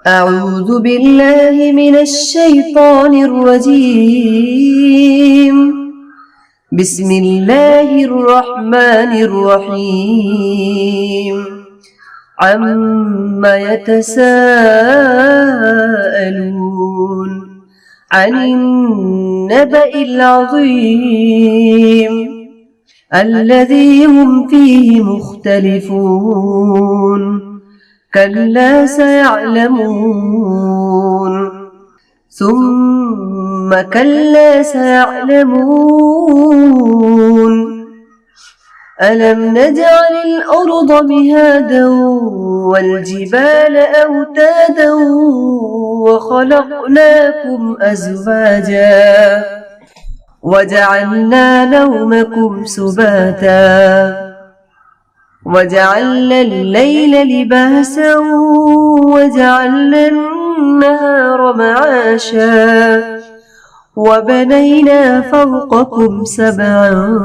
أعوذ بالله من الشيطان الرجيم. بسم الله الرحمن الرحيم. عما يتساءلون عن النبأ العظيم الذي هم فيه مختلفون. كلا سيعلمون ثم كلا سيعلمون. ألم نجعل الأرض مهادا والجبال أوتادا وخلقناكم أزواجا وجعلنا نومكم سباتا وجعلنا الليل لباسا وجعلنا النهار معاشا وبنينا فوقكم سبعا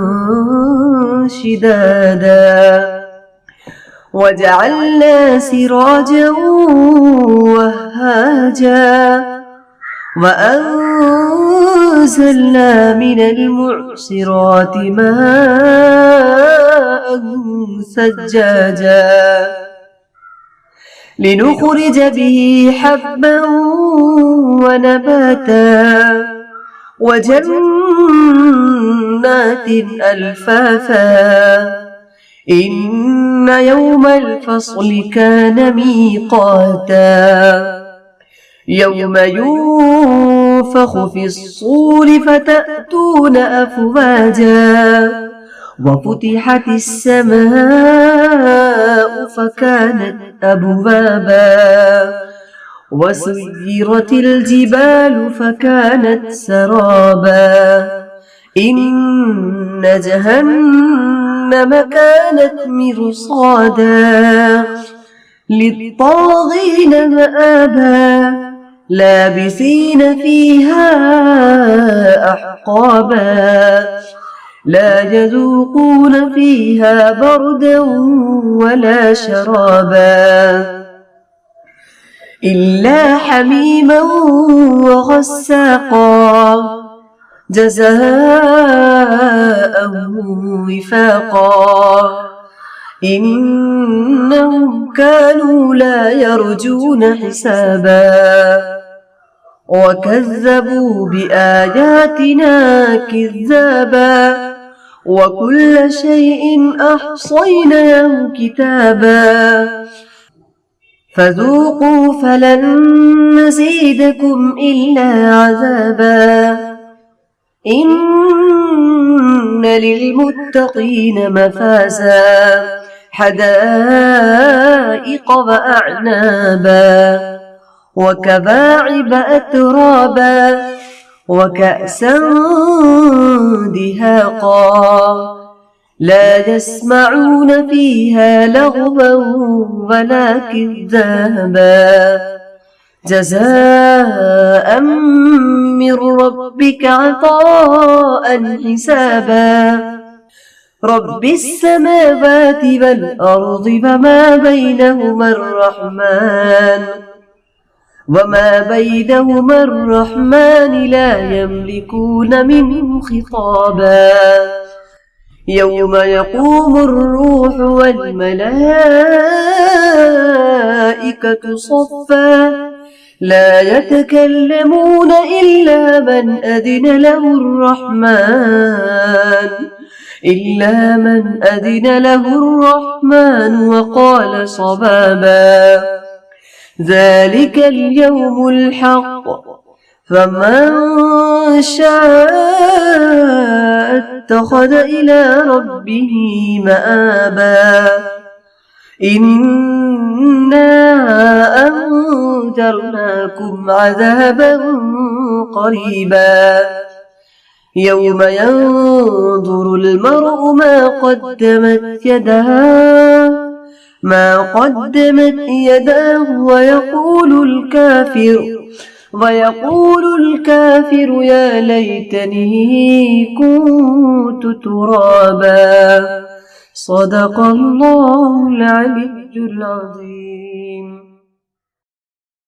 شدادا وجعلنا سراجا وهاجا وأنزلنا من المعصرات ماء ثجاجا لنخرج به حبا ونباتا وجنات ألفافا. إن يوم الفصل كان ميقاتا يوم ينفخ في الصور فتأتون أفواجا وفتحت السماء فكانت أبوابا وسيرت الجبال فكانت سرابا. إن جهنم كانت مرصادا للطاغين مآبا لابثين فيها أحقابا لا يذوقون فيها بردا ولا شرابا إلا حميما وغساقا جزاء وفاقا. إنهم كانوا لا يرجون حسابا وكذبوا بآياتنا كذابا وكل شيء أحصيناه كتابا فذوقوا فلن نزيدكم إلا عذابا. إن للمتقين مفازا حدائق وأعنابا وكواعب أترابا وكأسا دهاقا لا يسمعون فيها لغوا ولا كذابا جزاء من ربك عطاء حسابا. رب السماوات والأرض وما بينهما الرحمن لا يملكون منه خطابا. يوم يقوم الروح والملائكة صفا لا يتكلمون إلا من أذن له الرحمن وقال صوابا. ذلك اليوم الحق فمن شاء اتخذ إلى ربه مآبا. إنا أنذرناكم عذابا قريبا يوم ينظر المرء ما قدمت يداه ويقول الكافر يا ليتني كنت ترابا. صدق الله العلي العظيم.